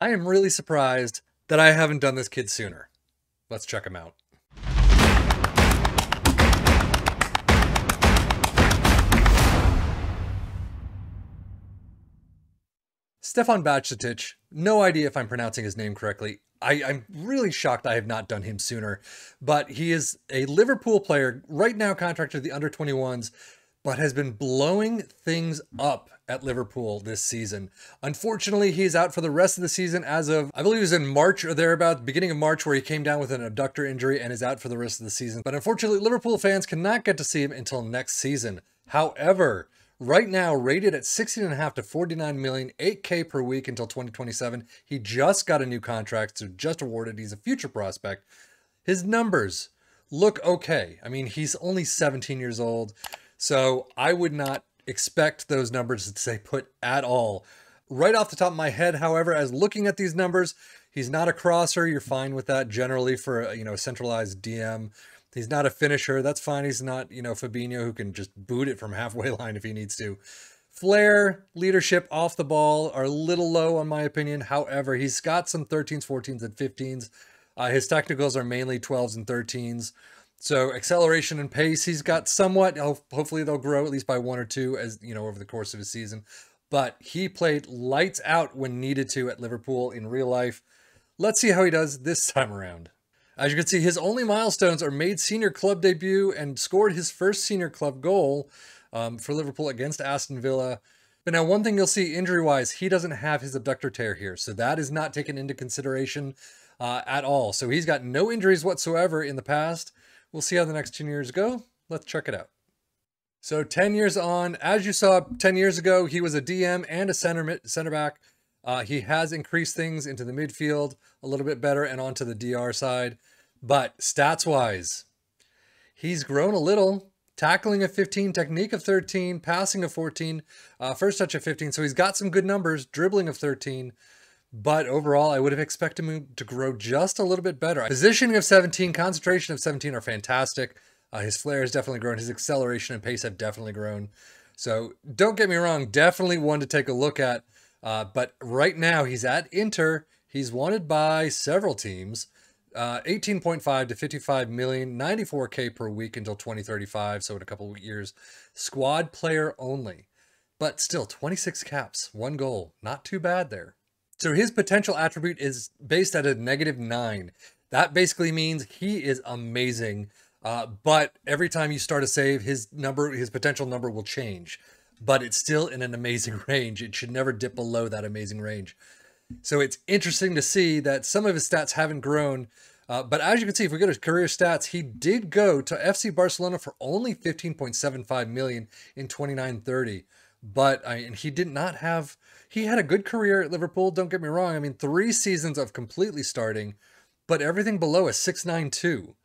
I am really surprised that I haven't done this kid sooner. Let's check him out. Stefan Bajčetić, no idea if I'm pronouncing his name correctly. I'm really shocked I have not done him sooner, but he is a Liverpool player, right now contracted to the under-21s, but has been blowing things up at Liverpool this season. Unfortunately, he's out for the rest of the season as of, I believe it was in March or thereabout, beginning of March, where he came down with an abductor injury and is out for the rest of the season. But unfortunately, Liverpool fans cannot get to see him until next season. However, right now, rated at 16.5 to 49 million, 8K per week until 2027. He just got a new contract, so just awarded. He's a future prospect. His numbers look okay. I mean, he's only 17 years old, so I would not expect those numbers to stay put at all. Right off the top of my head, however, as looking at these numbers, he's not a crosser. You're fine with that generally for a centralized DM. He's not a finisher. That's fine. He's not, Fabinho, who can just boot it from halfway line if he needs to. Flair, leadership off the ball are a little low, in my opinion. However, he's got some 13s, 14s, and 15s. His technicals are mainly 12s and 13s. So acceleration and pace, he's got somewhat. Hopefully they'll grow at least by 1 or 2 as over the course of his season. But he played lights out when needed to at Liverpool in real life. Let's see how he does this time around. As you can see, his only milestones are made senior club debut and scored his first senior club goal for Liverpool against Aston Villa. But now one thing you'll see injury-wise, he doesn't have his abductor tear here. So that is not taken into consideration at all. So he's got no injuries whatsoever in the past. We'll see how the next 10 years go. Let's check it out. So 10 years on, as you saw 10 years ago, he was a DM and a center back. He has increased things into the midfield a little bit better and onto the DR side. But stats-wise, he's grown a little. Tackling of 15, technique of 13, passing of 14, first touch of 15. So he's got some good numbers, dribbling of 13. But overall, I would have expected him to grow just a little bit better. Positioning of 17, concentration of 17 are fantastic. His flair has definitely grown. His acceleration and pace have definitely grown. So don't get me wrong, definitely one to take a look at. But right now, he's at Inter. He's wanted by several teams. 18.5 to 55 million, 94K per week until 2035, so in a couple of years. Squad player only. But still, 26 caps, 1 goal. Not too bad there. So his potential attribute is based at a -9. That basically means he is amazing. But every time you start a save, his potential number will change. But it's still in an amazing range. It should never dip below that amazing range. So it's interesting to see that some of his stats haven't grown. But as you can see, if we go to career stats, he did go to FC Barcelona for only 15.75 million in 29-30. But and he did not have, he had a good career at Liverpool. Don't get me wrong. I mean, 3 seasons of completely starting, but everything below is 692.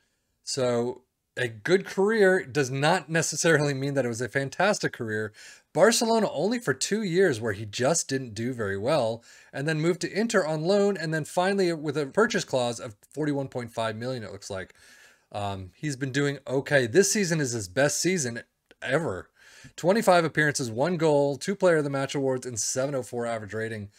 So a good career does not necessarily mean that it was a fantastic career. Barcelona only for 2 years where he just didn't do very well, and then moved to Inter on loan, and then finally with a purchase clause of 41.5 million, it looks like. He's been doing okay. This season is his best season ever. 25 appearances, 1 goal, 2 player of the match awards, and 704 average rating.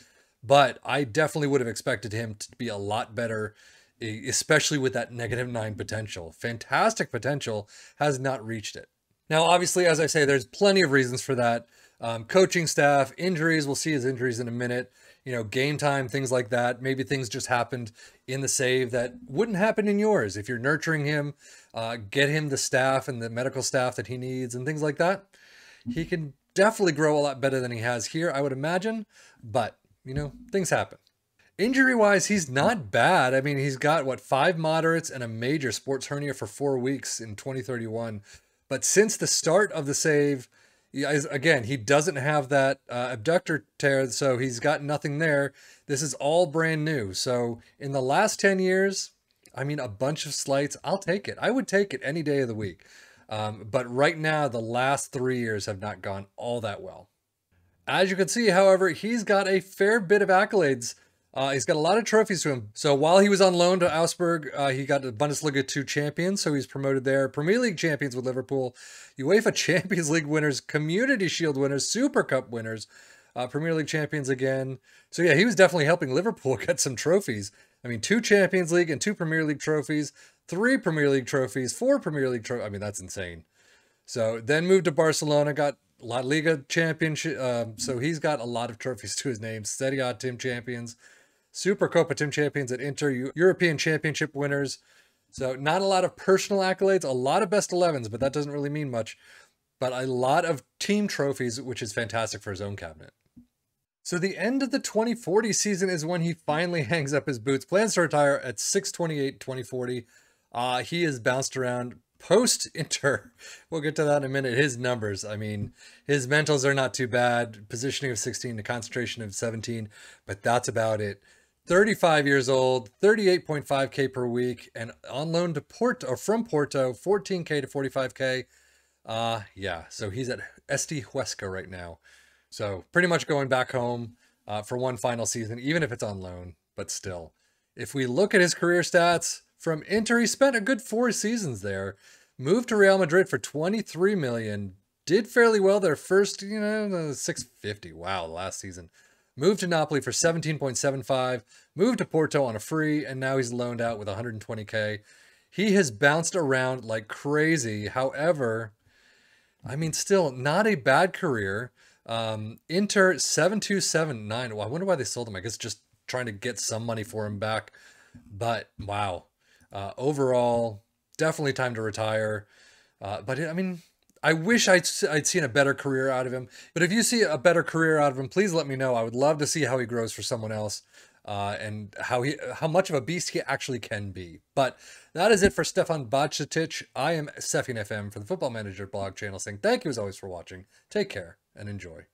But I definitely would have expected him to be a lot better, especially with that -9 potential. Fantastic potential, has not reached it. Now, obviously, as I say, there's plenty of reasons for that. Coaching staff, injuries, we'll see his injuries in a minute. Game time, things like that. Maybe things just happened in the save that wouldn't happen in yours. If you're nurturing him, get him the staff and the medical staff that he needs and things like that. He can definitely grow a lot better than he has here, I would imagine. But, things happen. Injury-wise, he's not bad. I mean, he's got, 5 moderates and a major sports hernia for 4 weeks in 2031. But since the start of the save, again, he doesn't have that abductor tear, so he's got nothing there. This is all brand new. So in the last 10 years, I mean, a bunch of slights. I'll take it. I would take it any day of the week. But right now, the last 3 years have not gone all that well. As you can see, however, he's got a fair bit of accolades. He's got a lot of trophies to him. So while he was on loan to Augsburg, he got the Bundesliga 2 champions, so he's promoted there. Premier League champions with Liverpool, UEFA Champions League winners, Community Shield winners, Super Cup winners, Premier League champions again. So yeah, he was definitely helping Liverpool get some trophies. I mean, 2 Champions League and 2 Premier League trophies, 3 Premier League trophies, 4 Premier League trophies. I mean, that's insane. So then moved to Barcelona, got La Liga championship. So he's got a lot of trophies to his name. Serie A team champions, Supercopa team champions at Inter, European Championship winners. So not a lot of personal accolades, a lot of best 11s, but that doesn't really mean much. But a lot of team trophies, which is fantastic for his own cabinet. So the end of the 2040 season is when he finally hangs up his boots. Plans to retire at 6/28/2040. He has bounced around post-Inter. We'll get to that in a minute. His numbers, I mean, his mentals are not too bad. Positioning of 16 to concentration of 17, but that's about it. 35 years old, 38.5K per week, and on loan to Porto, or from Porto, 14K to 45K. Yeah, so he's at Esti Huesca right now. So pretty much going back home for one final season, even if it's on loan, but still. If we look at his career stats, from Inter, he spent a good 4 seasons there. Moved to Real Madrid for 23 million. Did fairly well their first, 650. Wow, last season. Moved to Napoli for 17.75. Moved to Porto on a free, and now he's loaned out with 120K. He has bounced around like crazy. However, I mean, still not a bad career. Inter 7279. Well, I wonder why they sold him. I guess just trying to get some money for him back. But wow. Overall, definitely time to retire. But I mean, I wish I'd seen a better career out of him. But if you see a better career out of him, please let me know. I would love to see how he grows for someone else, and how much of a beast he actually can be. But that is it for Stefan Bajčetić. I am Sefian FM for the Football Manager blog channel, saying thank you as always for watching. Take care and enjoy.